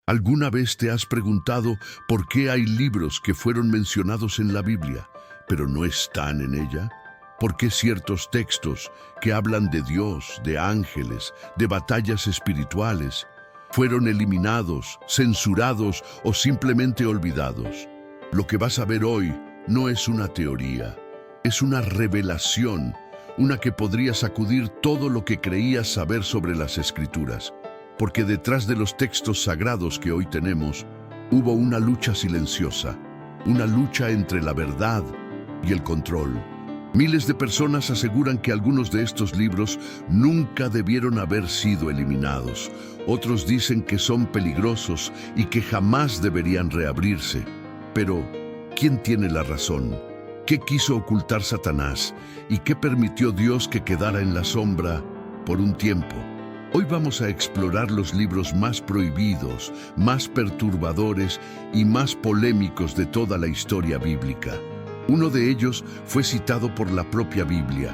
¿Alguna vez te has preguntado por qué hay libros que fueron mencionados en la Biblia, pero no están en ella? ¿Por qué ciertos textos que hablan de Dios, de ángeles, de batallas espirituales, fueron eliminados, censurados o simplemente olvidados? Lo que vas a ver hoy no es una teoría, es una revelación, una que podría sacudir todo lo que creías saber sobre las Escrituras. Porque detrás de los textos sagrados que hoy tenemos, hubo una lucha silenciosa, una lucha entre la verdad y el control. Miles de personas aseguran que algunos de estos libros nunca debieron haber sido eliminados. Otros dicen que son peligrosos y que jamás deberían reabrirse. Pero, ¿quién tiene la razón? ¿Qué quiso ocultar Satanás? ¿Y qué permitió Dios que quedara en la sombra por un tiempo? Hoy vamos a explorar los libros más prohibidos, más perturbadores y más polémicos de toda la historia bíblica. Uno de ellos fue citado por la propia Biblia,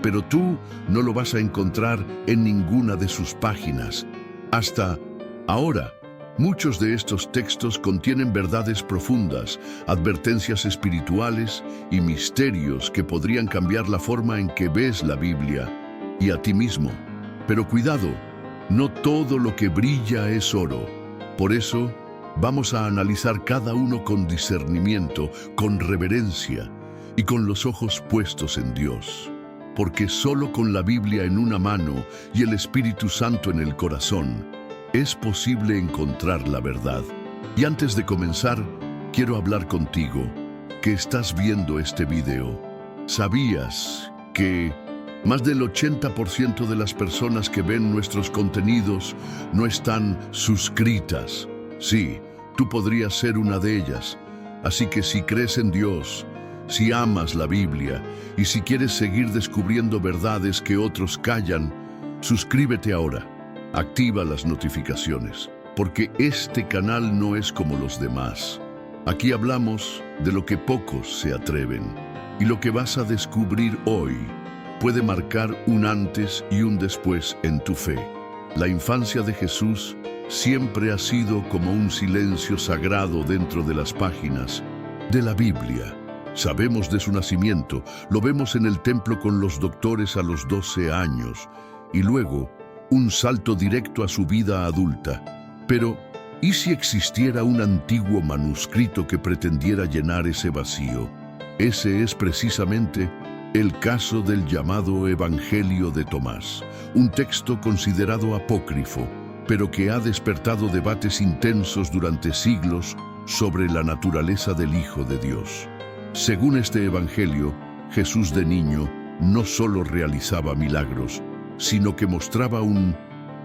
pero tú no lo vas a encontrar en ninguna de sus páginas. Hasta ahora, muchos de estos textos contienen verdades profundas, advertencias espirituales y misterios que podrían cambiar la forma en que ves la Biblia y a ti mismo. Pero cuidado, no todo lo que brilla es oro. Por eso, vamos a analizar cada uno con discernimiento, con reverencia y con los ojos puestos en Dios. Porque solo con la Biblia en una mano y el Espíritu Santo en el corazón, es posible encontrar la verdad. Y antes de comenzar, quiero hablar contigo, que estás viendo este video. ¿Sabías que más del 80% de las personas que ven nuestros contenidos no están suscritas? Sí, tú podrías ser una de ellas. Así que si crees en Dios, si amas la Biblia y si quieres seguir descubriendo verdades que otros callan, suscríbete ahora. Activa las notificaciones, porque este canal no es como los demás. Aquí hablamos de lo que pocos se atreven. Y lo que vas a descubrir hoy puede marcar un antes y un después en tu fe. La infancia de Jesús siempre ha sido como un silencio sagrado dentro de las páginas de la Biblia. Sabemos de su nacimiento, lo vemos en el templo con los doctores a los 12 años, y luego un salto directo a su vida adulta. Pero, ¿y si existiera un antiguo manuscrito que pretendiera llenar ese vacío? Ese es precisamente el caso del llamado Evangelio de Tomás, un texto considerado apócrifo, pero que ha despertado debates intensos durante siglos sobre la naturaleza del Hijo de Dios. Según este Evangelio, Jesús de niño no solo realizaba milagros, sino que mostraba un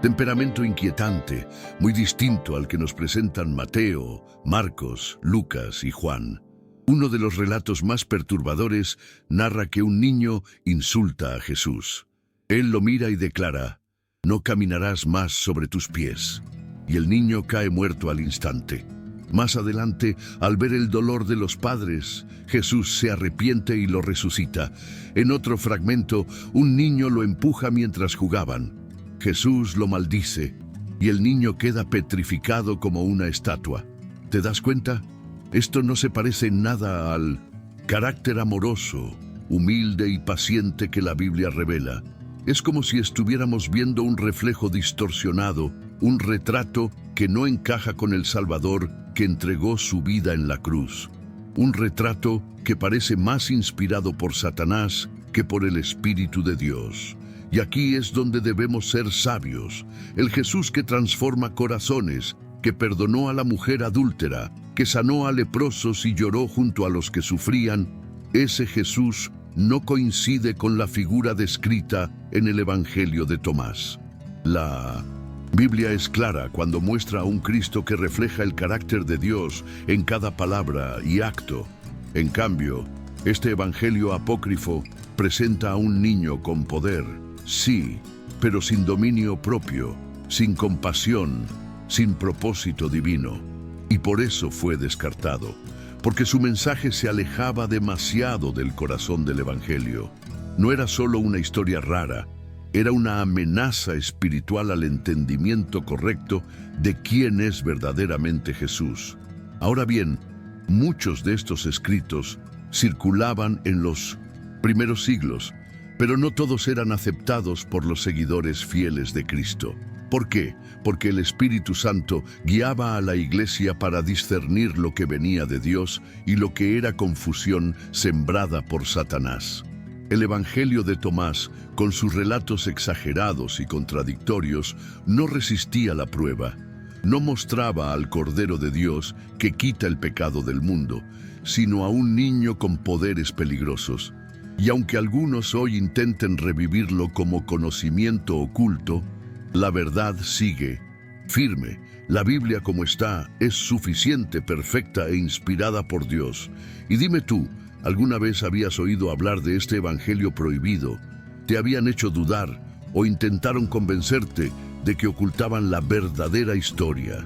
temperamento inquietante, muy distinto al que nos presentan Mateo, Marcos, Lucas y Juan. Uno de los relatos más perturbadores narra que un niño insulta a Jesús. Él lo mira y declara: «No caminarás más sobre tus pies». Y el niño cae muerto al instante. Más adelante, al ver el dolor de los padres, Jesús se arrepiente y lo resucita. En otro fragmento, un niño lo empuja mientras jugaban. Jesús lo maldice y el niño queda petrificado como una estatua. ¿Te das cuenta? Esto no se parece en nada al carácter amoroso, humilde y paciente que la Biblia revela. Es como si estuviéramos viendo un reflejo distorsionado, un retrato que no encaja con el Salvador que entregó su vida en la cruz. Un retrato que parece más inspirado por Satanás que por el Espíritu de Dios. Y aquí es donde debemos ser sabios. El Jesús que transforma corazones, que perdonó a la mujer adúltera, que sanó a leprosos y lloró junto a los que sufrían, ese Jesús no coincide con la figura descrita en el Evangelio de Tomás. La Biblia es clara cuando muestra a un Cristo que refleja el carácter de Dios en cada palabra y acto. En cambio, este Evangelio apócrifo presenta a un niño con poder, sí, pero sin dominio propio, sin compasión, sin propósito divino. Y por eso fue descartado, porque su mensaje se alejaba demasiado del corazón del Evangelio. No era solo una historia rara, Era una amenaza espiritual al entendimiento correcto de quién es verdaderamente Jesús. Ahora bien, muchos de estos escritos circulaban en los primeros siglos, pero no todos eran aceptados por los seguidores fieles de Cristo. ¿Por qué? Porque el Espíritu Santo guiaba a la iglesia para discernir lo que venía de Dios y lo que era confusión sembrada por Satanás. El Evangelio de Tomás, con sus relatos exagerados y contradictorios, no resistía la prueba. No mostraba al Cordero de Dios que quita el pecado del mundo, sino a un niño con poderes peligrosos. Y aunque algunos hoy intenten revivirlo como conocimiento oculto, la verdad sigue firme. La Biblia como está es suficiente, perfecta e inspirada por Dios. Y dime tú, ¿alguna vez habías oído hablar de este evangelio prohibido? ¿Te habían hecho dudar o intentaron convencerte de que ocultaban la verdadera historia?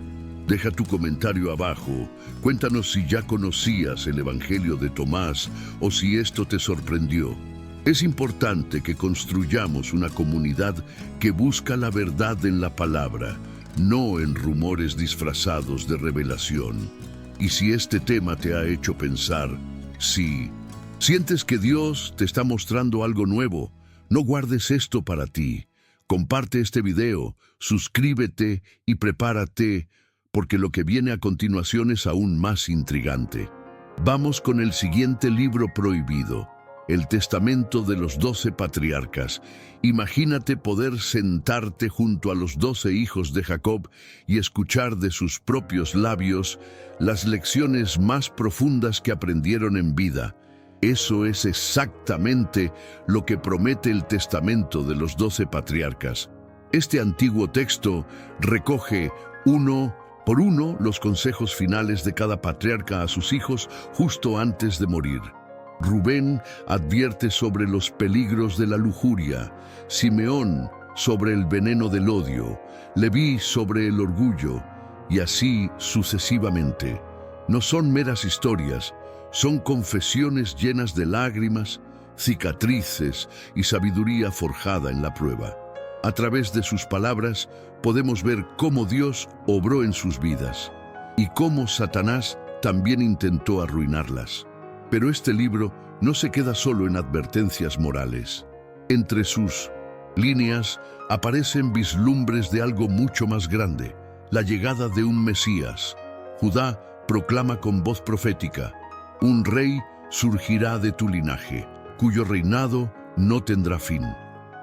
Deja tu comentario abajo. Cuéntanos si ya conocías el evangelio de Tomás o si esto te sorprendió. Es importante que construyamos una comunidad que busca la verdad en la palabra, no en rumores disfrazados de revelación. Y si este tema te ha hecho pensar, si sientes que Dios te está mostrando algo nuevo, no guardes esto para ti. Comparte este video, suscríbete y prepárate, porque lo que viene a continuación es aún más intrigante. Vamos con el siguiente libro prohibido, el Testamento de los 12 Patriarcas. Imagínate poder sentarte junto a los 12 hijos de Jacob y escuchar de sus propios labios las lecciones más profundas que aprendieron en vida. Eso es exactamente lo que promete el Testamento de los 12 Patriarcas. Este antiguo texto recoge uno por uno los consejos finales de cada patriarca a sus hijos justo antes de morir. Rubén advierte sobre los peligros de la lujuria, Simeón sobre el veneno del odio, Leví sobre el orgullo, y así sucesivamente. No son meras historias, son confesiones llenas de lágrimas, cicatrices y sabiduría forjada en la prueba. A través de sus palabras podemos ver cómo Dios obró en sus vidas y cómo Satanás también intentó arruinarlas. Pero este libro no se queda solo en advertencias morales. Entre sus líneas aparecen vislumbres de algo mucho más grande, la llegada de un Mesías. Judá proclama con voz profética: un rey surgirá de tu linaje, cuyo reinado no tendrá fin.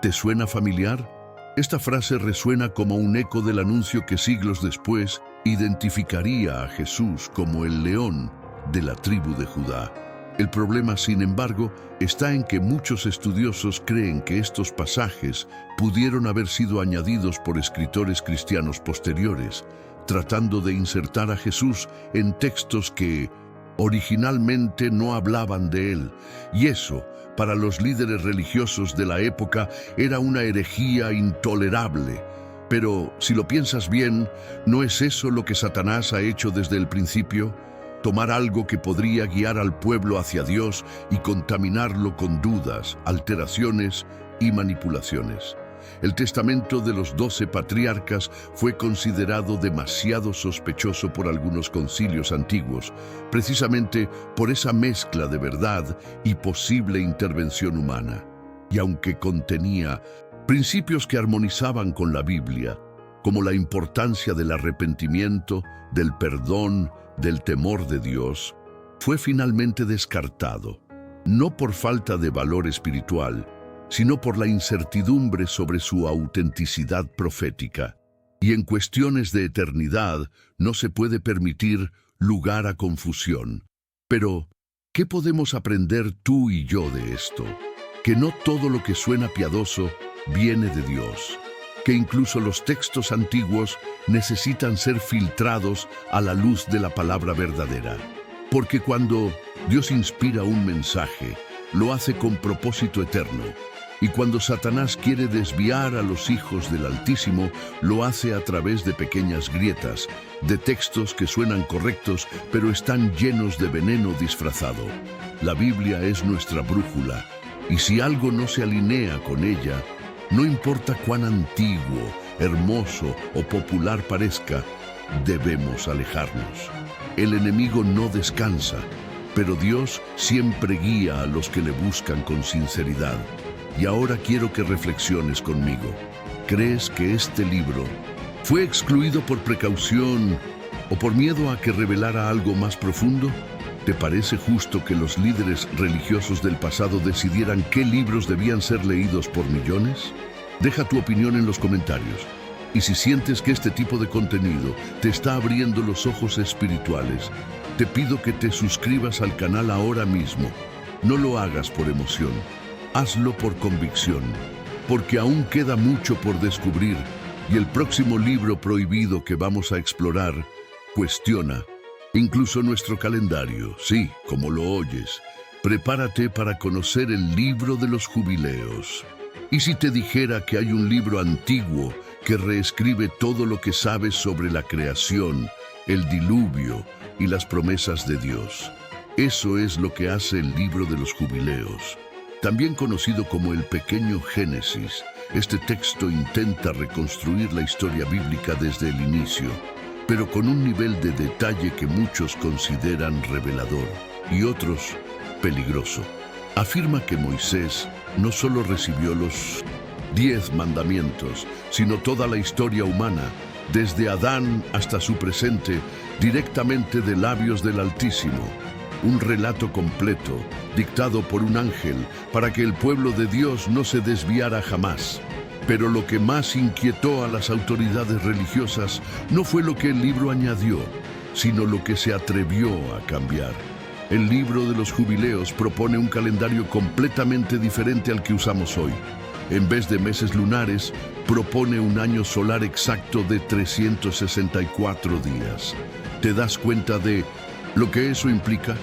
¿Te suena familiar? Esta frase resuena como un eco del anuncio que siglos después identificaría a Jesús como el león de la tribu de Judá. El problema, sin embargo, está en que muchos estudiosos creen que estos pasajes pudieron haber sido añadidos por escritores cristianos posteriores, tratando de insertar a Jesús en textos que originalmente no hablaban de él. Y eso, para los líderes religiosos de la época, era una herejía intolerable. Pero, si lo piensas bien, ¿no es eso lo que Satanás ha hecho desde el principio? Tomar algo que podría guiar al pueblo hacia Dios y contaminarlo con dudas, alteraciones y manipulaciones. El testamento de los 12 patriarcas fue considerado demasiado sospechoso por algunos concilios antiguos, precisamente por esa mezcla de verdad y posible intervención humana. Y aunque contenía principios que armonizaban con la Biblia, como la importancia del arrepentimiento, del perdón, del temor de Dios, fue finalmente descartado, no por falta de valor espiritual, sino por la incertidumbre sobre su autenticidad profética. Y en cuestiones de eternidad no se puede permitir lugar a confusión. Pero, ¿qué podemos aprender tú y yo de esto? Que no todo lo que suena piadoso viene de Dios, que incluso los textos antiguos necesitan ser filtrados a la luz de la palabra verdadera. Porque cuando Dios inspira un mensaje, lo hace con propósito eterno. Y cuando Satanás quiere desviar a los hijos del Altísimo, lo hace a través de pequeñas grietas, de textos que suenan correctos, pero están llenos de veneno disfrazado. La Biblia es nuestra brújula, y si algo no se alinea con ella, No importa cuán antiguo, hermoso o popular parezca, debemos alejarnos. El enemigo no descansa, pero Dios siempre guía a los que le buscan con sinceridad. Y ahora quiero que reflexiones conmigo. ¿Crees que este libro fue excluido por precaución o por miedo a que revelara algo más profundo? ¿Te parece justo que los líderes religiosos del pasado decidieran qué libros debían ser leídos por millones? Deja tu opinión en los comentarios. Y si sientes que este tipo de contenido te está abriendo los ojos espirituales, te pido que te suscribas al canal ahora mismo. No lo hagas por emoción, hazlo por convicción, porque aún queda mucho por descubrir y el próximo libro prohibido que vamos a explorar cuestiona incluso nuestro calendario. Sí, como lo oyes, prepárate para conocer el libro de los jubileos. ¿Y si te dijera que hay un libro antiguo que reescribe todo lo que sabes sobre la creación, el diluvio y las promesas de Dios? Eso es lo que hace el libro de los jubileos. También conocido como el Pequeño Génesis, este texto intenta reconstruir la historia bíblica desde el inicio, pero con un nivel de detalle que muchos consideran revelador y otros peligroso. Afirma que Moisés no solo recibió los 10 mandamientos, sino toda la historia humana, desde Adán hasta su presente, directamente de labios del Altísimo. Un relato completo, dictado por un ángel, para que el pueblo de Dios no se desviara jamás. Pero lo que más inquietó a las autoridades religiosas no fue lo que el libro añadió, sino lo que se atrevió a cambiar. El libro de los jubileos propone un calendario completamente diferente al que usamos hoy. En vez de meses lunares, propone un año solar exacto de 364 días. ¿Te das cuenta de lo que eso implica?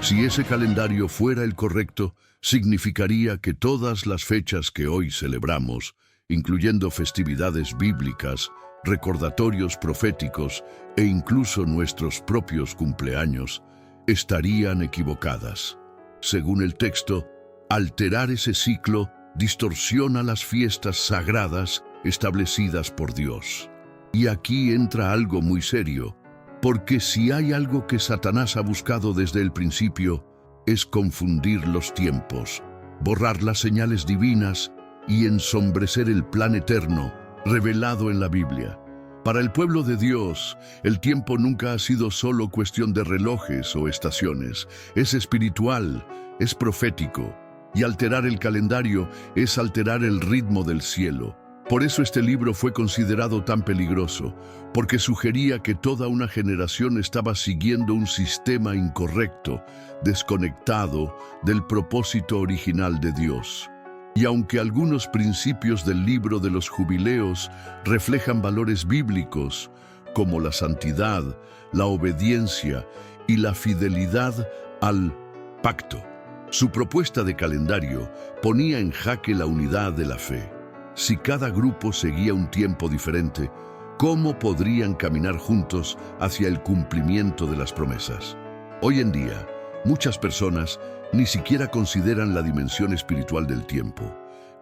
Si ese calendario fuera el correcto, significaría que todas las fechas que hoy celebramos, incluyendo festividades bíblicas, recordatorios proféticos e incluso nuestros propios cumpleaños, estarían equivocadas. Según el texto, alterar ese ciclo distorsiona las fiestas sagradas establecidas por Dios. Y aquí entra algo muy serio, porque si hay algo que Satanás ha buscado desde el principio, es confundir los tiempos, borrar las señales divinas y ensombrecer el plan eterno revelado en la Biblia. Para el pueblo de Dios, el tiempo nunca ha sido solo cuestión de relojes o estaciones. Es espiritual, es profético, y alterar el calendario es alterar el ritmo del cielo. Por eso este libro fue considerado tan peligroso, porque sugería que toda una generación estaba siguiendo un sistema incorrecto, desconectado del propósito original de Dios. Y aunque algunos principios del libro de los jubileos reflejan valores bíblicos, como la santidad, la obediencia y la fidelidad al pacto, su propuesta de calendario ponía en jaque la unidad de la fe. Si cada grupo seguía un tiempo diferente, ¿cómo podrían caminar juntos hacia el cumplimiento de las promesas? Hoy en día, muchas personas ni siquiera consideran la dimensión espiritual del tiempo.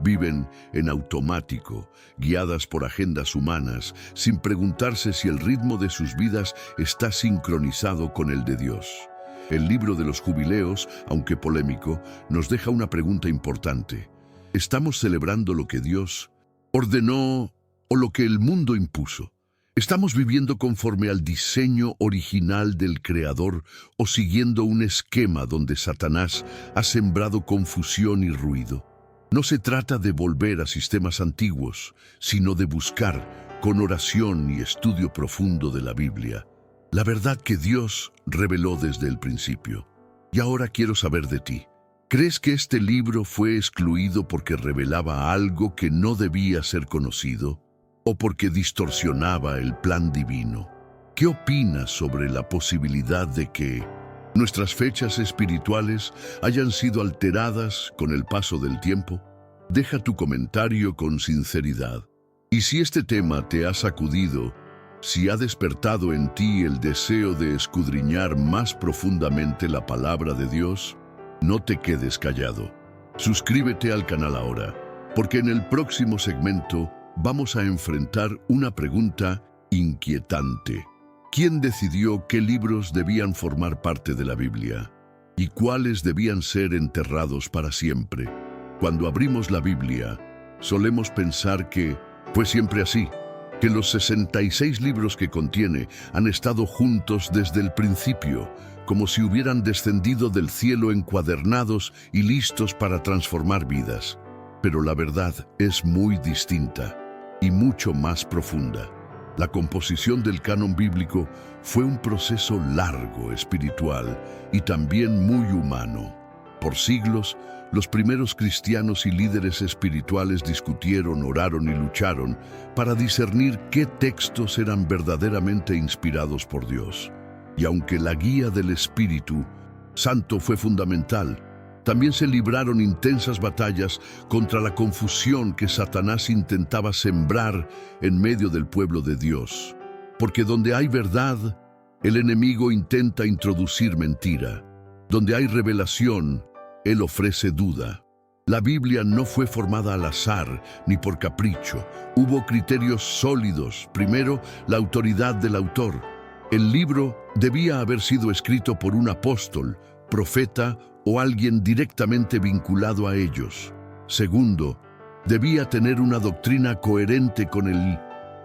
Viven en automático, guiadas por agendas humanas, sin preguntarse si el ritmo de sus vidas está sincronizado con el de Dios. El libro de los jubileos, aunque polémico, nos deja una pregunta importante. ¿Estamos celebrando lo que Dios ordenó o lo que el mundo impuso? ¿Estamos viviendo conforme al diseño original del Creador o siguiendo un esquema donde Satanás ha sembrado confusión y ruido? No se trata de volver a sistemas antiguos, sino de buscar, con oración y estudio profundo de la Biblia, la verdad que Dios reveló desde el principio. Y ahora quiero saber de ti. ¿Crees que este libro fue excluido porque revelaba algo que no debía ser conocido? ¿O porque distorsionaba el plan divino? ¿Qué opinas sobre la posibilidad de que nuestras fechas espirituales hayan sido alteradas con el paso del tiempo? Deja tu comentario con sinceridad. Y si este tema te ha sacudido, si ha despertado en ti el deseo de escudriñar más profundamente la palabra de Dios, no te quedes callado. Suscríbete al canal ahora, porque en el próximo segmento vamos a enfrentar una pregunta inquietante. ¿Quién decidió qué libros debían formar parte de la Biblia y cuáles debían ser enterrados para siempre? Cuando abrimos la Biblia, solemos pensar que fue siempre así, que los 66 libros que contiene han estado juntos desde el principio, como si hubieran descendido del cielo encuadernados y listos para transformar vidas. Pero la verdad es muy distinta y mucho más profunda. La composición del canon bíblico fue un proceso largo, espiritual y también muy humano. Por siglos, los primeros cristianos y líderes espirituales discutieron, oraron y lucharon para discernir qué textos eran verdaderamente inspirados por Dios. Y aunque la guía del Espíritu Santo fue fundamental, también se libraron intensas batallas contra la confusión que Satanás intentaba sembrar en medio del pueblo de Dios. Porque donde hay verdad, el enemigo intenta introducir mentira. Donde hay revelación, él ofrece duda. La Biblia no fue formada al azar ni por capricho. Hubo criterios sólidos. Primero, la autoridad del autor. El libro debía haber sido escrito por un apóstol, profeta o alguien directamente vinculado a ellos. Segundo, debía tener una doctrina coherente con el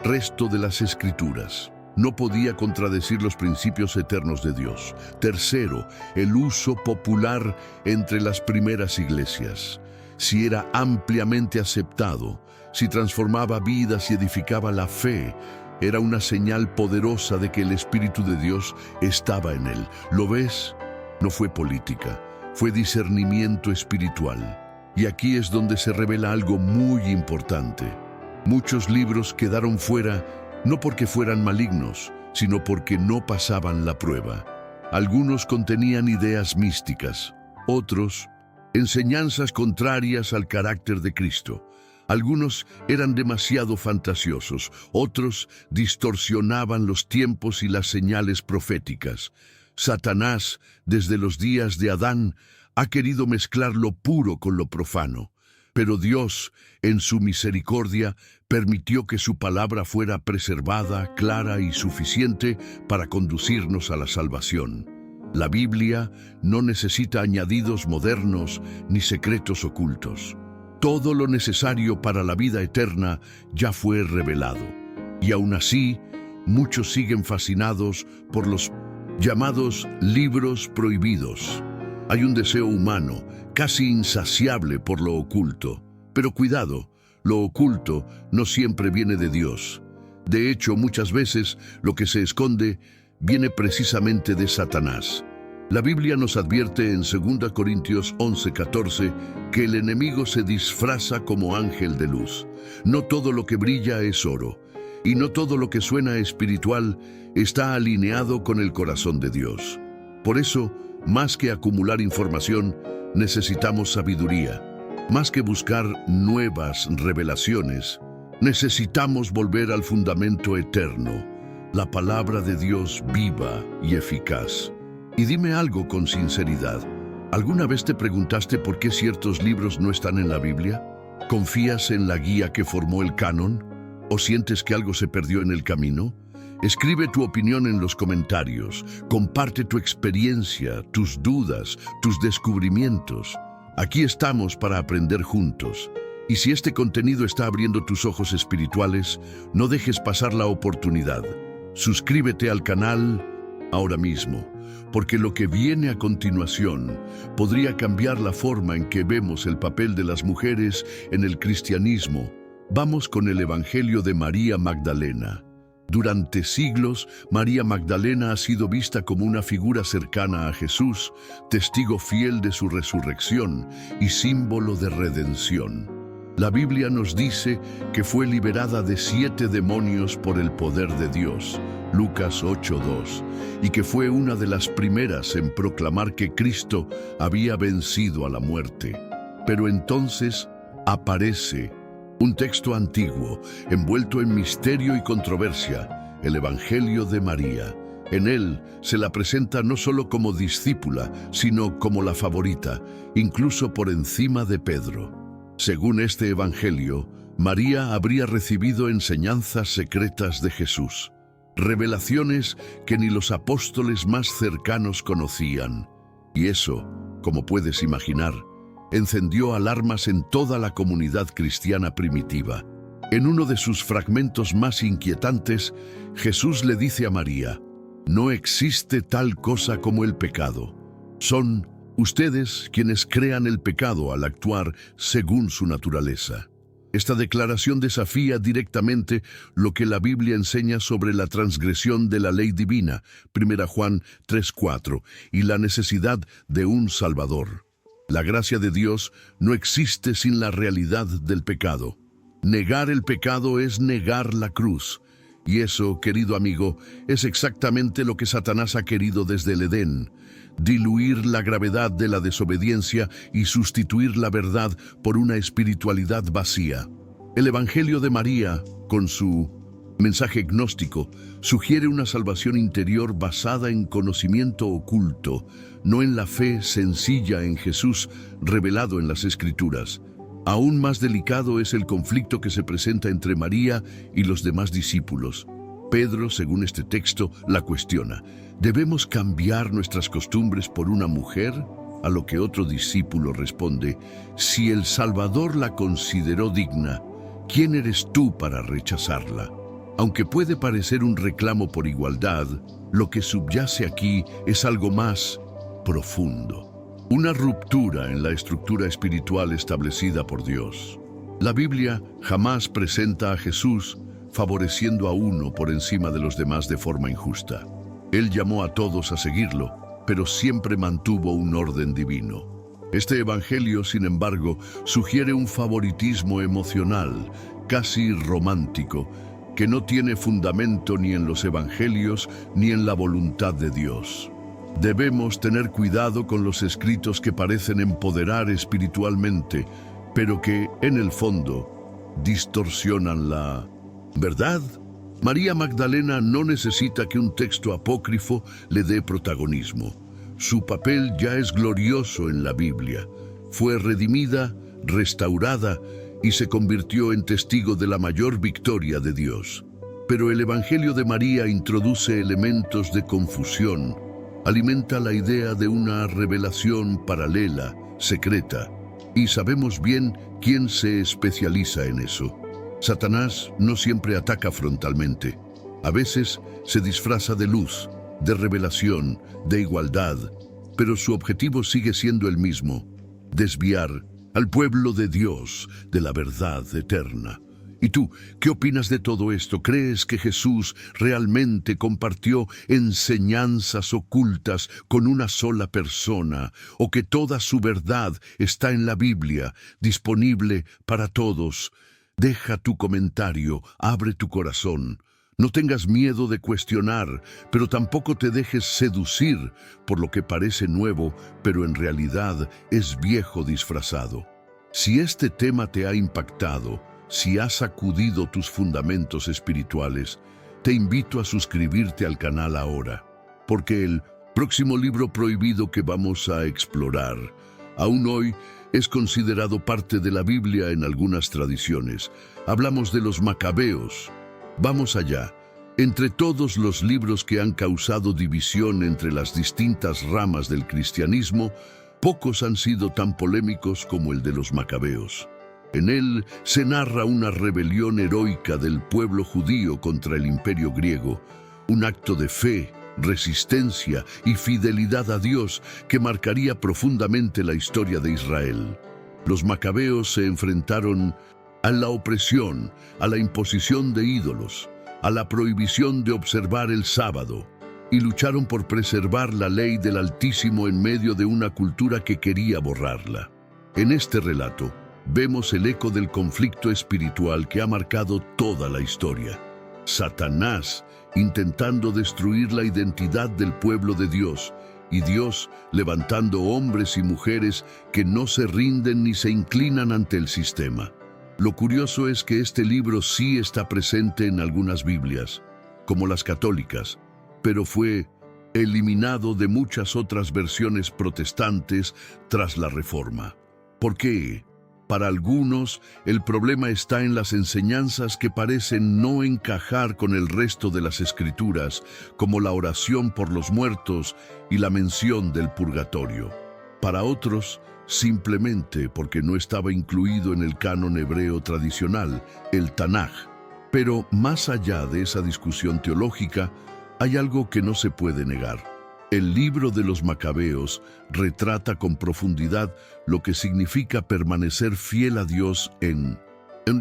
resto de las Escrituras. No podía contradecir los principios eternos de Dios. Tercero, el uso popular entre las primeras iglesias. Si era ampliamente aceptado, si transformaba vidas y edificaba la fe, era una señal poderosa de que el Espíritu de Dios estaba en él. ¿Lo ves? No fue política, fue discernimiento espiritual. Y aquí es donde se revela algo muy importante. Muchos libros quedaron fuera no porque fueran malignos, sino porque no pasaban la prueba. Algunos contenían ideas místicas, otros enseñanzas contrarias al carácter de Cristo. Algunos eran demasiado fantasiosos, otros distorsionaban los tiempos y las señales proféticas. Satanás, desde los días de Adán, ha querido mezclar lo puro con lo profano. Pero Dios, en su misericordia, permitió que su palabra fuera preservada, clara y suficiente para conducirnos a la salvación. La Biblia no necesita añadidos modernos ni secretos ocultos. Todo lo necesario para la vida eterna ya fue revelado. Y aún así, muchos siguen fascinados por los llamados libros prohibidos. Hay un deseo humano, casi insaciable por lo oculto. Pero cuidado, lo oculto no siempre viene de Dios. De hecho, muchas veces lo que se esconde viene precisamente de Satanás. La Biblia nos advierte en 2 Corintios 11:14 que el enemigo se disfraza como ángel de luz. No todo lo que brilla es oro, y no todo lo que suena espiritual está alineado con el corazón de Dios. Por eso, más que acumular información, necesitamos sabiduría. Más que buscar nuevas revelaciones, necesitamos volver al fundamento eterno, la palabra de Dios viva y eficaz. Y dime algo con sinceridad. ¿Alguna vez te preguntaste por qué ciertos libros no están en la Biblia? ¿Confías en la guía que formó el canon? ¿O sientes que algo se perdió en el camino? Escribe tu opinión en los comentarios. Comparte tu experiencia, tus dudas, tus descubrimientos. Aquí estamos para aprender juntos. Y si este contenido está abriendo tus ojos espirituales, no dejes pasar la oportunidad. Suscríbete al canal ahora mismo, porque lo que viene a continuación podría cambiar la forma en que vemos el papel de las mujeres en el cristianismo. Vamos con el Evangelio de María Magdalena. Durante siglos, María Magdalena ha sido vista como una figura cercana a Jesús, testigo fiel de su resurrección y símbolo de redención. La Biblia nos dice que fue liberada de 7 demonios por el poder de Dios, Lucas 8:2, y que fue una de las primeras en proclamar que Cristo había vencido a la muerte. Pero entonces aparece un texto antiguo, envuelto en misterio y controversia, el Evangelio de María. En él se la presenta no solo como discípula, sino como la favorita, incluso por encima de Pedro. Según este evangelio, María habría recibido enseñanzas secretas de Jesús, revelaciones que ni los apóstoles más cercanos conocían. Y eso, como puedes imaginar, encendió alarmas en toda la comunidad cristiana primitiva. En uno de sus fragmentos más inquietantes, Jesús le dice a María: no existe tal cosa como el pecado. Son ustedes quienes crean el pecado al actuar según su naturaleza. Esta declaración desafía directamente lo que la Biblia enseña sobre la transgresión de la ley divina, 1 Juan 3:4, y la necesidad de un Salvador. La gracia de Dios no existe sin la realidad del pecado. Negar el pecado es negar la cruz. Y eso, querido amigo, es exactamente lo que Satanás ha querido desde el Edén: diluir la gravedad de la desobediencia y sustituir la verdad por una espiritualidad vacía. El Evangelio de María, con su mensaje gnóstico, sugiere una salvación interior basada en conocimiento oculto, no en la fe sencilla en Jesús revelado en las Escrituras. Aún más delicado es el conflicto que se presenta entre María y los demás discípulos. Pedro, según este texto, la cuestiona: ¿debemos cambiar nuestras costumbres por una mujer? A lo que otro discípulo responde: si el Salvador la consideró digna, ¿quién eres tú para rechazarla? Aunque puede parecer un reclamo por igualdad, lo que subyace aquí es algo más profundo. Una ruptura en la estructura espiritual establecida por Dios. La Biblia jamás presenta a Jesús favoreciendo a uno por encima de los demás de forma injusta. Él llamó a todos a seguirlo, pero siempre mantuvo un orden divino. Este evangelio, sin embargo, sugiere un favoritismo emocional, casi romántico, que no tiene fundamento ni en los evangelios ni en la voluntad de Dios. Debemos tener cuidado con los escritos que parecen empoderar espiritualmente, pero que, en el fondo, distorsionan la verdad. María Magdalena no necesita que un texto apócrifo le dé protagonismo. Su papel ya es glorioso en la Biblia. Fue redimida, restaurada y se convirtió en testigo de la mayor victoria de Dios. Pero el Evangelio de María introduce elementos de confusión. Alimenta la idea de una revelación paralela, secreta, y sabemos bien quién se especializa en eso. Satanás no siempre ataca frontalmente. A veces se disfraza de luz, de revelación, de igualdad, pero su objetivo sigue siendo el mismo: desviar al pueblo de Dios de la verdad eterna. ¿Y tú, qué opinas de todo esto? ¿Crees que Jesús realmente compartió enseñanzas ocultas con una sola persona, o que toda su verdad está en la Biblia, disponible para todos? Deja tu comentario, abre tu corazón. No tengas miedo de cuestionar, pero tampoco te dejes seducir por lo que parece nuevo, pero en realidad es viejo disfrazado. Si este tema te ha impactado, si has sacudido tus fundamentos espirituales, te invito a suscribirte al canal ahora, porque el próximo libro prohibido que vamos a explorar, aún hoy, es considerado parte de la Biblia en algunas tradiciones. Hablamos de los Macabeos. Vamos allá. Entre todos los libros que han causado división entre las distintas ramas del cristianismo, pocos han sido tan polémicos como el de los Macabeos. En él se narra una rebelión heroica del pueblo judío contra el imperio griego, un acto de fe, resistencia y fidelidad a Dios que marcaría profundamente la historia de Israel. Los macabeos se enfrentaron a la opresión, a la imposición de ídolos, a la prohibición de observar el sábado, y lucharon por preservar la ley del Altísimo en medio de una cultura que quería borrarla. En este relato, vemos el eco del conflicto espiritual que ha marcado toda la historia. Satanás intentando destruir la identidad del pueblo de Dios, y Dios levantando hombres y mujeres que no se rinden ni se inclinan ante el sistema. Lo curioso es que este libro sí está presente en algunas Biblias, como las católicas, pero fue eliminado de muchas otras versiones protestantes tras la Reforma. ¿Por qué? Para algunos, el problema está en las enseñanzas que parecen no encajar con el resto de las Escrituras, como la oración por los muertos y la mención del purgatorio. Para otros, simplemente porque no estaba incluido en el canon hebreo tradicional, el Tanaj. Pero más allá de esa discusión teológica, hay algo que no se puede negar. El libro de los Macabeos retrata con profundidad lo que significa permanecer fiel a Dios en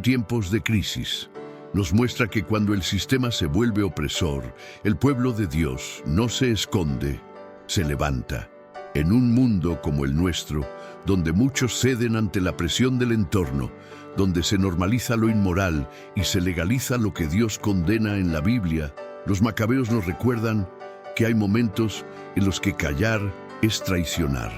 tiempos de crisis. Nos muestra que cuando el sistema se vuelve opresor, el pueblo de Dios no se esconde, se levanta. En un mundo como el nuestro, donde muchos ceden ante la presión del entorno, donde se normaliza lo inmoral y se legaliza lo que Dios condena en la Biblia, los Macabeos nos recuerdan que hay momentos en los que callar es traicionar.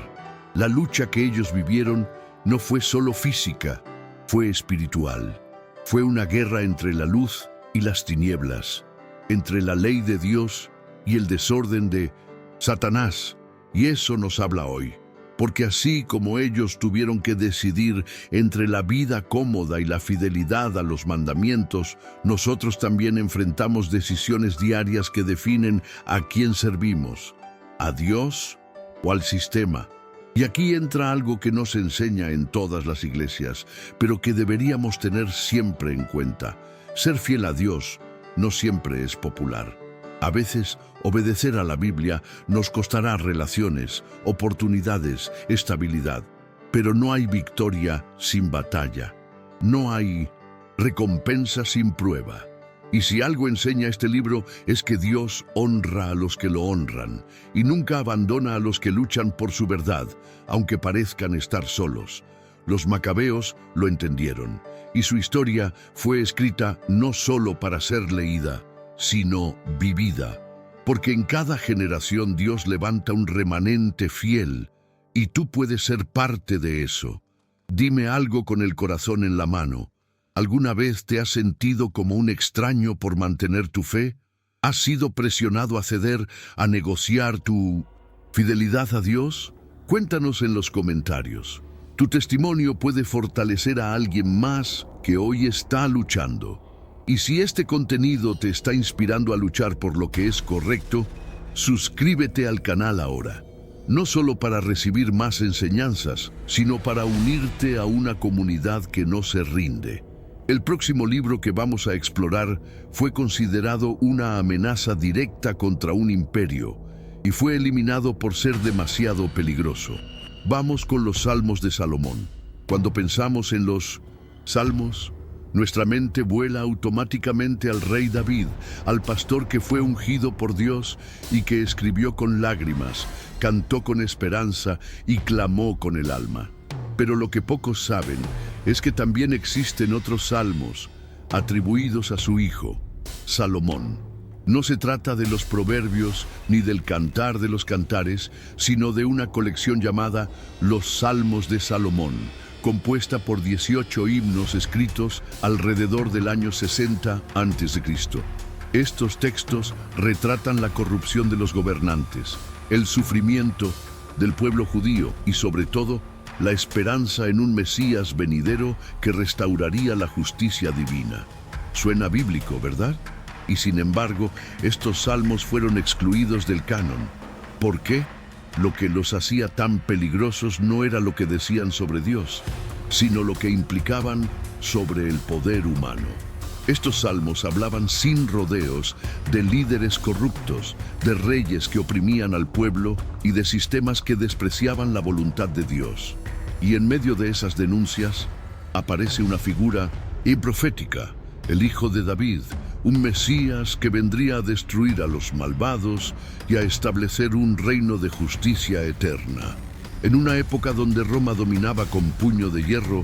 La lucha que ellos vivieron no fue solo física, fue espiritual. Fue una guerra entre la luz y las tinieblas, entre la ley de Dios y el desorden de Satanás. Y eso nos habla hoy, porque así como ellos tuvieron que decidir entre la vida cómoda y la fidelidad a los mandamientos, nosotros también enfrentamos decisiones diarias que definen a quién servimos, a Dios o al sistema. Y aquí entra algo que no se enseña en todas las iglesias, pero que deberíamos tener siempre en cuenta. Ser fiel a Dios no siempre es popular. A veces, obedecer a la Biblia nos costará relaciones, oportunidades, estabilidad. Pero no hay victoria sin batalla. No hay recompensa sin prueba. Y si algo enseña este libro es que Dios honra a los que lo honran y nunca abandona a los que luchan por su verdad, aunque parezcan estar solos. Los Macabeos lo entendieron y su historia fue escrita no solo para ser leída, sino vivida, porque en cada generación Dios levanta un remanente fiel, y tú puedes ser parte de eso. Dime algo con el corazón en la mano. ¿Alguna vez te has sentido como un extraño por mantener tu fe? ¿Has sido presionado a ceder, a negociar tu fidelidad a Dios? Cuéntanos en los comentarios. Tu testimonio puede fortalecer a alguien más que hoy está luchando. Y si este contenido te está inspirando a luchar por lo que es correcto, suscríbete al canal ahora. No solo para recibir más enseñanzas, sino para unirte a una comunidad que no se rinde. El próximo libro que vamos a explorar fue considerado una amenaza directa contra un imperio y fue eliminado por ser demasiado peligroso. Vamos con los Salmos de Salomón. Cuando pensamos en los Salmos, nuestra mente vuela automáticamente al rey David, al pastor que fue ungido por Dios y que escribió con lágrimas, cantó con esperanza y clamó con el alma. Pero lo que pocos saben es que también existen otros salmos atribuidos a su hijo, Salomón. No se trata de los proverbios ni del cantar de los cantares, sino de una colección llamada Los Salmos de Salomón, compuesta por 18 himnos escritos alrededor del año 60 a.C. Estos textos retratan la corrupción de los gobernantes, el sufrimiento del pueblo judío y, sobre todo, la esperanza en un Mesías venidero que restauraría la justicia divina. Suena bíblico, ¿verdad? Y sin embargo, estos salmos fueron excluidos del canon. ¿Por qué? Lo que los hacía tan peligrosos no era lo que decían sobre Dios, sino lo que implicaban sobre el poder humano. Estos salmos hablaban sin rodeos de líderes corruptos, de reyes que oprimían al pueblo y de sistemas que despreciaban la voluntad de Dios. Y en medio de esas denuncias aparece una figura profética, el hijo de David, un Mesías que vendría a destruir a los malvados y a establecer un reino de justicia eterna. En una época donde Roma dominaba con puño de hierro,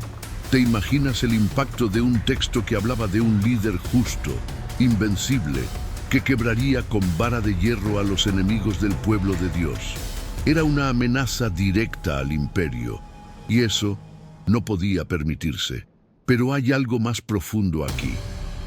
¿te imaginas el impacto de un texto que hablaba de un líder justo, invencible, que quebraría con vara de hierro a los enemigos del pueblo de Dios? Era una amenaza directa al imperio, y eso no podía permitirse. Pero hay algo más profundo aquí.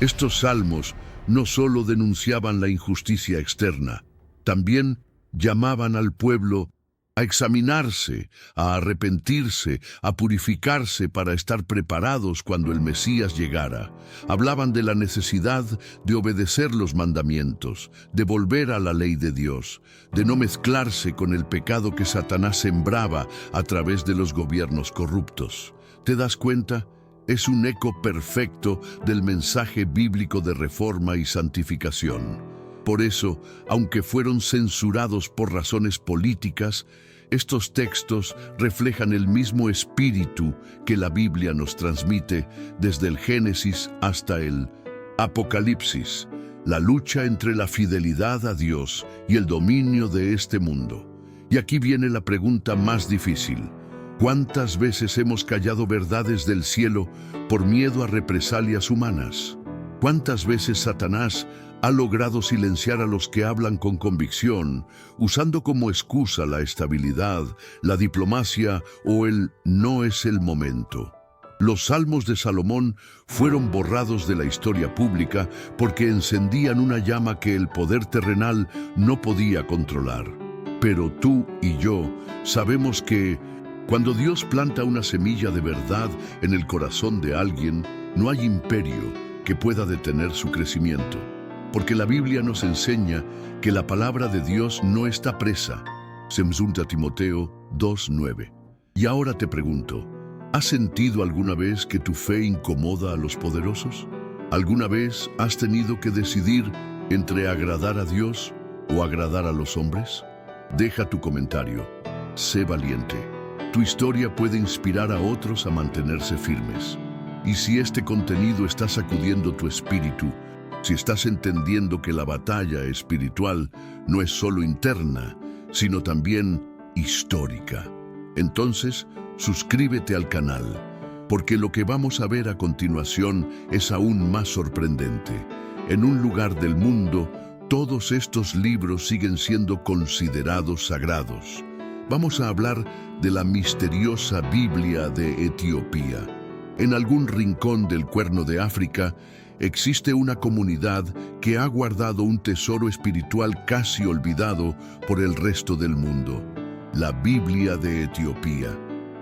Estos salmos no solo denunciaban la injusticia externa, también llamaban al pueblo a examinarse, a arrepentirse, a purificarse para estar preparados cuando el Mesías llegara. Hablaban de la necesidad de obedecer los mandamientos, de volver a la ley de Dios, de no mezclarse con el pecado que Satanás sembraba a través de los gobiernos corruptos. ¿Te das cuenta? Es un eco perfecto del mensaje bíblico de reforma y santificación. Por eso, aunque fueron censurados por razones políticas, estos textos reflejan el mismo espíritu que la Biblia nos transmite desde el Génesis hasta el Apocalipsis, la lucha entre la fidelidad a Dios y el dominio de este mundo. Y aquí viene la pregunta más difícil. ¿Cuántas veces hemos callado verdades del cielo por miedo a represalias humanas? ¿Cuántas veces Satanás ha logrado silenciar a los que hablan con convicción, usando como excusa la estabilidad, la diplomacia o el no es el momento? Los salmos de Salomón fueron borrados de la historia pública porque encendían una llama que el poder terrenal no podía controlar. Pero tú y yo sabemos que cuando Dios planta una semilla de verdad en el corazón de alguien, no hay imperio que pueda detener su crecimiento. Porque la Biblia nos enseña que la palabra de Dios no está presa. Segunda Timoteo 2:9. Y ahora te pregunto, ¿has sentido alguna vez que tu fe incomoda a los poderosos? ¿Alguna vez has tenido que decidir entre agradar a Dios o agradar a los hombres? Deja tu comentario. Sé valiente. Tu historia puede inspirar a otros a mantenerse firmes. Y si este contenido está sacudiendo tu espíritu, si estás entendiendo que la batalla espiritual no es solo interna, sino también histórica, entonces suscríbete al canal, porque lo que vamos a ver a continuación es aún más sorprendente. En un lugar del mundo, todos estos libros siguen siendo considerados sagrados. Vamos a hablar de la misteriosa Biblia de Etiopía. En algún rincón del Cuerno de África, existe una comunidad que ha guardado un tesoro espiritual casi olvidado por el resto del mundo, la Biblia de Etiopía.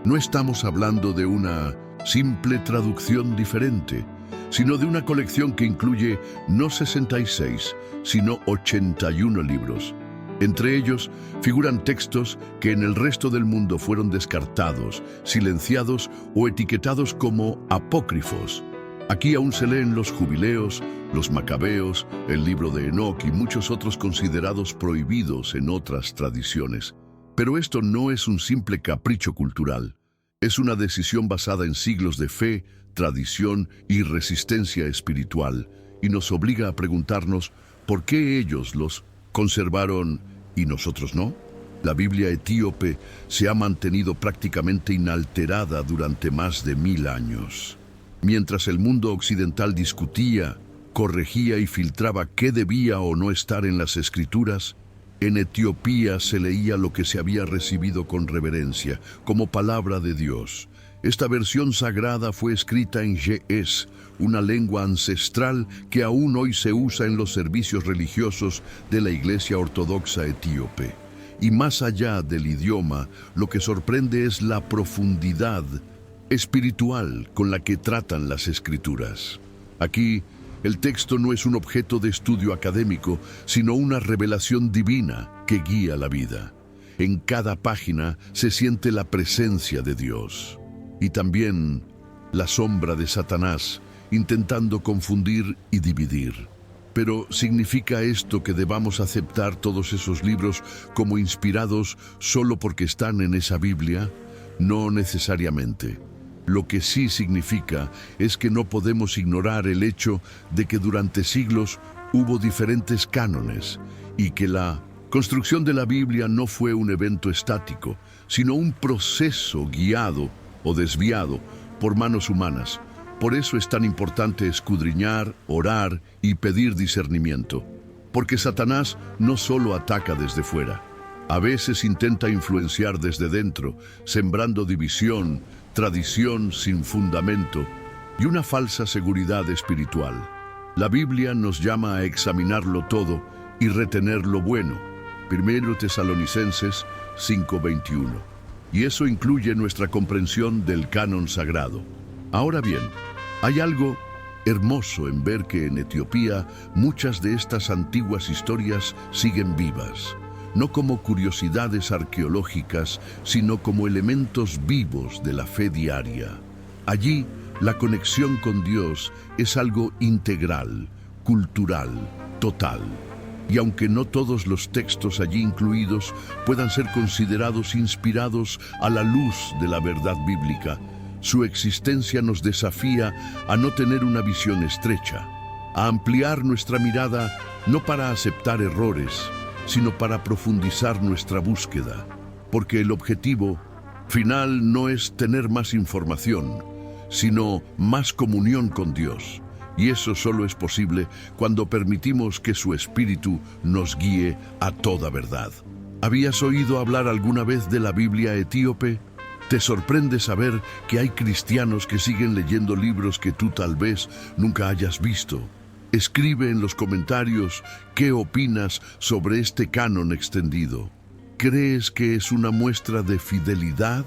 No estamos hablando de una simple traducción diferente, sino de una colección que incluye no 66, sino 81 libros. Entre ellos figuran textos que en el resto del mundo fueron descartados, silenciados o etiquetados como apócrifos. Aquí aún se leen los Jubileos, los Macabeos, el libro de Enoc y muchos otros considerados prohibidos en otras tradiciones. Pero esto no es un simple capricho cultural. Es una decisión basada en siglos de fe, tradición y resistencia espiritual, y nos obliga a preguntarnos por qué ellos los conservaron y nosotros no. La Biblia etíope se ha mantenido prácticamente inalterada durante más de 1000 años. Mientras el mundo occidental discutía, corregía y filtraba qué debía o no estar en las Escrituras, en Etiopía se leía lo que se había recibido con reverencia, como palabra de Dios. Esta versión sagrada fue escrita en Ge'ez, una lengua ancestral que aún hoy se usa en los servicios religiosos de la Iglesia Ortodoxa etíope. Y más allá del idioma, lo que sorprende es la profundidad espiritual con la que tratan las Escrituras. Aquí, el texto no es un objeto de estudio académico, sino una revelación divina que guía la vida. En cada página se siente la presencia de Dios. Y también la sombra de Satanás, intentando confundir y dividir. Pero ¿significa esto que debamos aceptar todos esos libros como inspirados solo porque están en esa Biblia? No necesariamente. Lo que sí significa es que no podemos ignorar el hecho de que durante siglos hubo diferentes cánones y que la construcción de la Biblia no fue un evento estático, sino un proceso guiado o desviado por manos humanas. Por eso es tan importante escudriñar, orar y pedir discernimiento. Porque Satanás no solo ataca desde fuera, a veces intenta influenciar desde dentro, sembrando división, tradición sin fundamento y una falsa seguridad espiritual. La Biblia nos llama a examinarlo todo y retener lo bueno. 1 Tesalonicenses 5:21. Y eso incluye nuestra comprensión del canon sagrado. Ahora bien, hay algo hermoso en ver que en Etiopía muchas de estas antiguas historias siguen vivas, no como curiosidades arqueológicas, sino como elementos vivos de la fe diaria. Allí, la conexión con Dios es algo integral, cultural, total. Y aunque no todos los textos allí incluidos puedan ser considerados inspirados a la luz de la verdad bíblica, su existencia nos desafía a no tener una visión estrecha, a ampliar nuestra mirada no para aceptar errores, sino para profundizar nuestra búsqueda, porque el objetivo final no es tener más información, sino más comunión con Dios. Y eso solo es posible cuando permitimos que su Espíritu nos guíe a toda verdad. ¿Habías oído hablar alguna vez de la Biblia etíope? ¿Te sorprende saber que hay cristianos que siguen leyendo libros que tú tal vez nunca hayas visto? Escribe en los comentarios qué opinas sobre este canon extendido. ¿Crees que es una muestra de fidelidad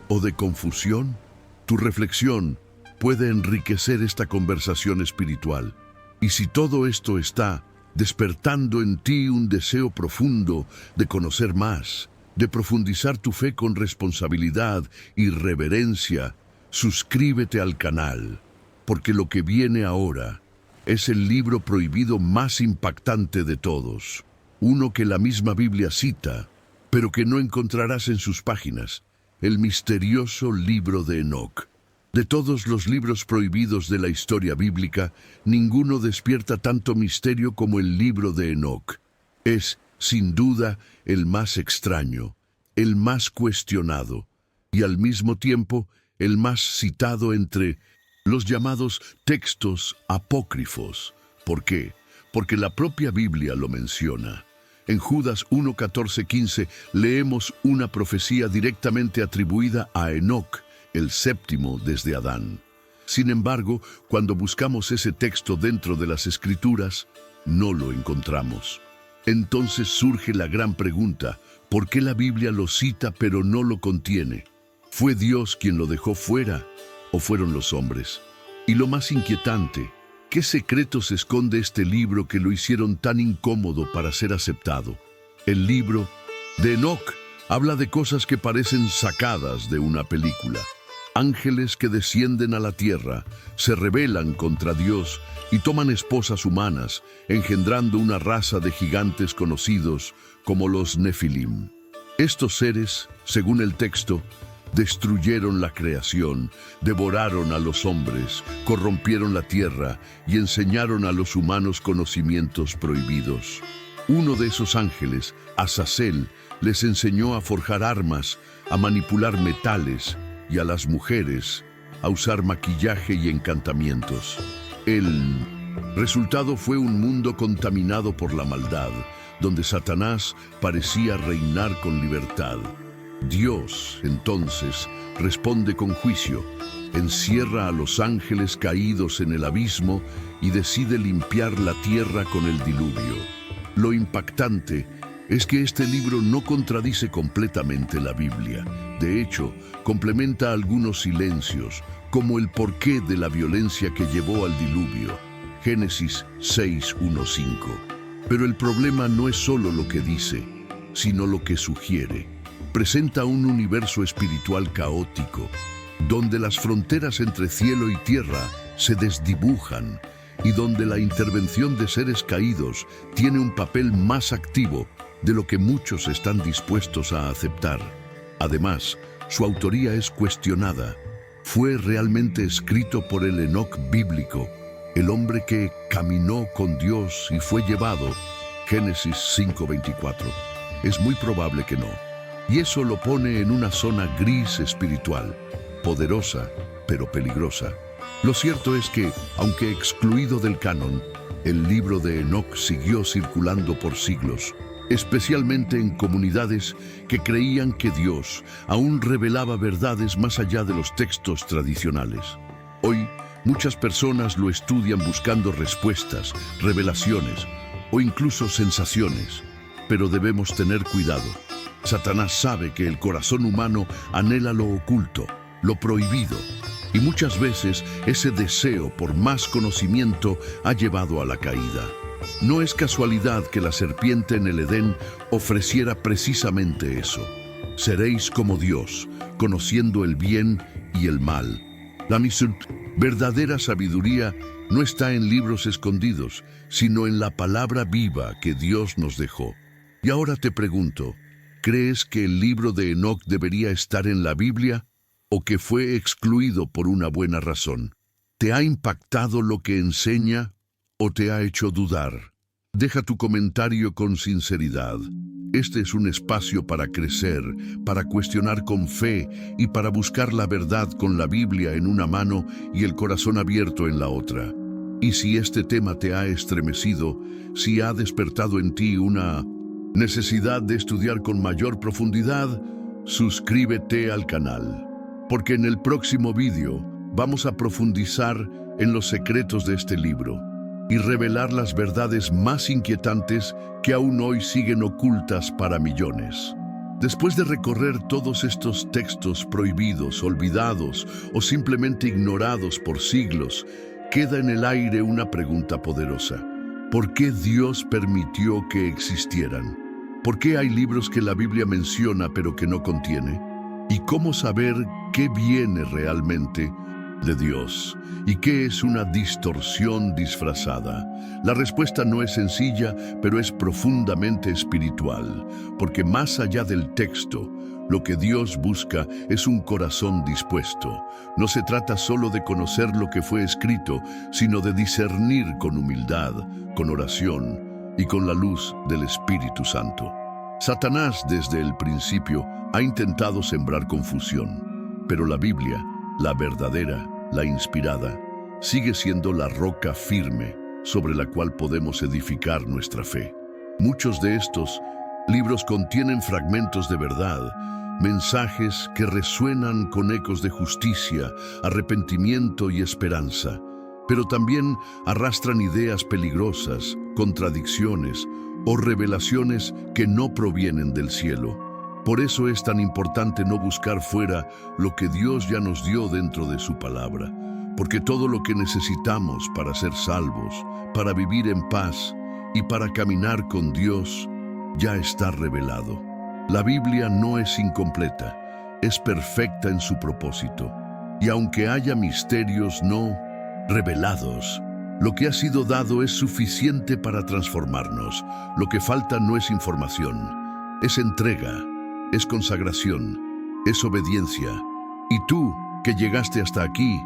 o de confusión? Tu reflexión puede enriquecer esta conversación espiritual. Y si todo esto está despertando en ti un deseo profundo de conocer más, de profundizar tu fe con responsabilidad y reverencia, suscríbete al canal, porque lo que viene ahora es el libro prohibido más impactante de todos, uno que la misma Biblia cita, pero que no encontrarás en sus páginas, el misterioso libro de Enoc. De todos los libros prohibidos de la historia bíblica, ninguno despierta tanto misterio como el libro de Enoc. Es, sin duda, el más extraño, el más cuestionado y al mismo tiempo el más citado entre los llamados textos apócrifos. ¿Por qué? Porque la propia Biblia lo menciona. En Judas 1:14-15 leemos una profecía directamente atribuida a Enoc, el séptimo desde Adán. Sin embargo, cuando buscamos ese texto dentro de las Escrituras, no lo encontramos. Entonces surge la gran pregunta: ¿por qué la Biblia lo cita pero no lo contiene? ¿Fue Dios quien lo dejó fuera o fueron los hombres? Y lo más inquietante, ¿qué secretos esconde este libro que lo hicieron tan incómodo para ser aceptado? El libro de Enoc habla de cosas que parecen sacadas de una película. Ángeles que descienden a la tierra, se rebelan contra Dios y toman esposas humanas, engendrando una raza de gigantes conocidos como los Nefilim. Estos seres, según el texto, destruyeron la creación, devoraron a los hombres, corrompieron la tierra y enseñaron a los humanos conocimientos prohibidos. Uno de esos ángeles, Azazel, les enseñó a forjar armas, a manipular metales y a las mujeres a usar maquillaje y encantamientos. El resultado fue un mundo contaminado por la maldad, donde Satanás parecía reinar con libertad. Dios, entonces, responde con juicio, encierra a los ángeles caídos en el abismo y decide limpiar la tierra con el diluvio. Lo impactante es que este libro no contradice completamente la Biblia. De hecho, complementa algunos silencios, como el porqué de la violencia que llevó al diluvio. Génesis 6:1-5. Pero el problema no es solo lo que dice, sino lo que sugiere. Presenta un universo espiritual caótico, donde las fronteras entre cielo y tierra se desdibujan y donde la intervención de seres caídos tiene un papel más activo de lo que muchos están dispuestos a aceptar. Además, su autoría es cuestionada. ¿Fue realmente escrito por el Enoc bíblico, el hombre que caminó con Dios y fue llevado? Génesis 5:24. Es muy probable que no. Y eso lo pone en una zona gris espiritual, poderosa, pero peligrosa. Lo cierto es que, aunque excluido del canon, el libro de Enoc siguió circulando por siglos, especialmente en comunidades que creían que Dios aún revelaba verdades más allá de los textos tradicionales. Hoy, muchas personas lo estudian buscando respuestas, revelaciones o incluso sensaciones. pero debemos tener cuidado. Satanás sabe que el corazón humano anhela lo oculto, lo prohibido, y muchas veces ese deseo por más conocimiento ha llevado a la caída. No es casualidad que la serpiente en el Edén ofreciera precisamente eso. Seréis como Dios, conociendo el bien y el mal. La verdadera sabiduría no está en libros escondidos, sino en la palabra viva que Dios nos dejó. Y ahora te pregunto, ¿crees que el libro de Enoc debería estar en la Biblia o que fue excluido por una buena razón? ¿Te ha impactado lo que enseña o te ha hecho dudar? Deja tu comentario con sinceridad. Este es un espacio para crecer, para cuestionar con fe y para buscar la verdad con la Biblia en una mano y el corazón abierto en la otra. Y si este tema te ha estremecido, si ha despertado en ti una necesidad de estudiar con mayor profundidad, suscríbete al canal. Porque en el próximo vídeo vamos a profundizar en los secretos de este libro y revelar las verdades más inquietantes que aún hoy siguen ocultas para millones. Después de recorrer todos estos textos prohibidos, olvidados o simplemente ignorados por siglos, queda en el aire una pregunta poderosa. ¿Por qué Dios permitió que existieran? ¿Por qué hay libros que la Biblia menciona pero que no contiene? ¿Y cómo saber qué viene realmente de Dios y qué es una distorsión disfrazada? La respuesta no es sencilla, pero es profundamente espiritual, porque más allá del texto, lo que Dios busca es un corazón dispuesto. No se trata solo de conocer lo que fue escrito, sino de discernir con humildad, con oración y con la luz del Espíritu Santo. Satanás desde el principio ha intentado sembrar confusión, pero la Biblia, la verdadera, la inspirada, sigue siendo la roca firme sobre la cual podemos edificar nuestra fe. Muchos de estos libros contienen fragmentos de verdad, mensajes que resuenan con ecos de justicia, arrepentimiento y esperanza, pero también arrastran ideas peligrosas, contradicciones o revelaciones que no provienen del cielo. Por eso es tan importante no buscar fuera lo que Dios ya nos dio dentro de su palabra, porque todo lo que necesitamos para ser salvos, para vivir en paz y para caminar con Dios, ya está revelado. La Biblia no es incompleta, es perfecta en su propósito. Y aunque haya misterios no revelados, lo que ha sido dado es suficiente para transformarnos. Lo que falta no es información, es entrega, es consagración, es obediencia. Y tú, que llegaste hasta aquí,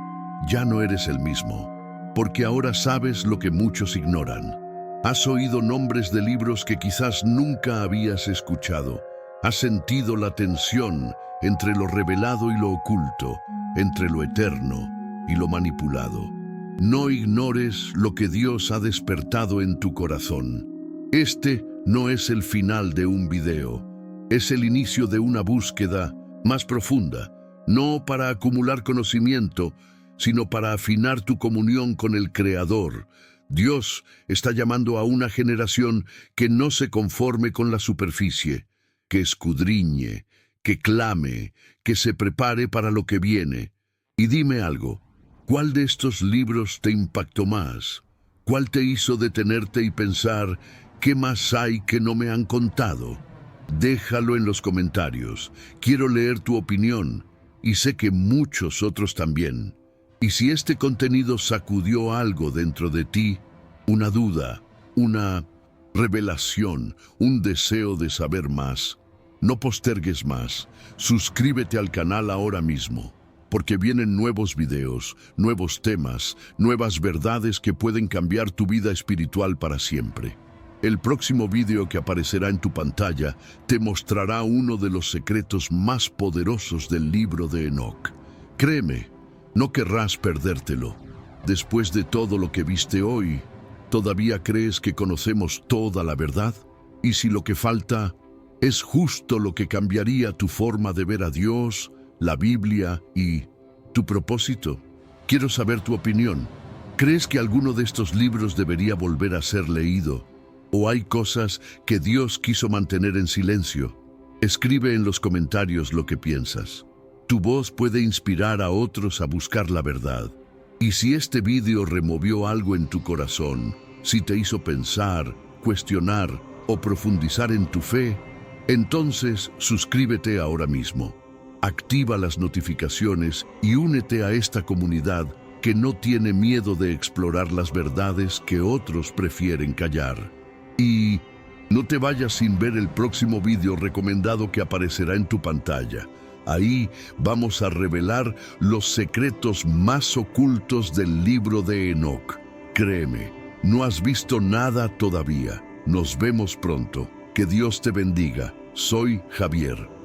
ya no eres el mismo, porque ahora sabes lo que muchos ignoran. Has oído nombres de libros que quizás nunca habías escuchado. Has sentido la tensión entre lo revelado y lo oculto, entre lo eterno y lo manipulado. No ignores lo que Dios ha despertado en tu corazón. Este no es el final de un video, es el inicio de una búsqueda más profunda, no para acumular conocimiento, sino para afinar tu comunión con el Creador. Dios está llamando a una generación que no se conforme con la superficie, que escudriñe, que clame, que se prepare para lo que viene. Y dime algo, ¿cuál de estos libros te impactó más? ¿Cuál te hizo detenerte y pensar, ¿qué más hay que no me han contado? Déjalo en los comentarios. Quiero leer tu opinión, y sé que muchos otros también. Y si este contenido sacudió algo dentro de ti, una duda, una revelación, un deseo de saber más, no postergues más. Suscríbete al canal ahora mismo, porque vienen nuevos videos, nuevos temas, nuevas verdades que pueden cambiar tu vida espiritual para siempre. El próximo video que aparecerá en tu pantalla te mostrará uno de los secretos más poderosos del libro de Enoc. Créeme, no querrás perdértelo. Después de todo lo que viste hoy, ¿todavía crees que conocemos toda la verdad? ¿Y si lo que falta es justo lo que cambiaría tu forma de ver a Dios, la Biblia y tu propósito? Quiero saber tu opinión. ¿Crees que alguno de estos libros debería volver a ser leído? ¿O hay cosas que Dios quiso mantener en silencio? Escribe en los comentarios lo que piensas. Tu voz puede inspirar a otros a buscar la verdad. Y si este vídeo removió algo en tu corazón, si te hizo pensar, cuestionar o profundizar en tu fe, entonces suscríbete ahora mismo. Activa las notificaciones y únete a esta comunidad que no tiene miedo de explorar las verdades que otros prefieren callar. Y no te vayas sin ver el próximo vídeo recomendado que aparecerá en tu pantalla. Ahí vamos a revelar los secretos más ocultos del libro de Enoc. Créeme, no has visto nada todavía. Nos vemos pronto. Que Dios te bendiga. Soy Javier.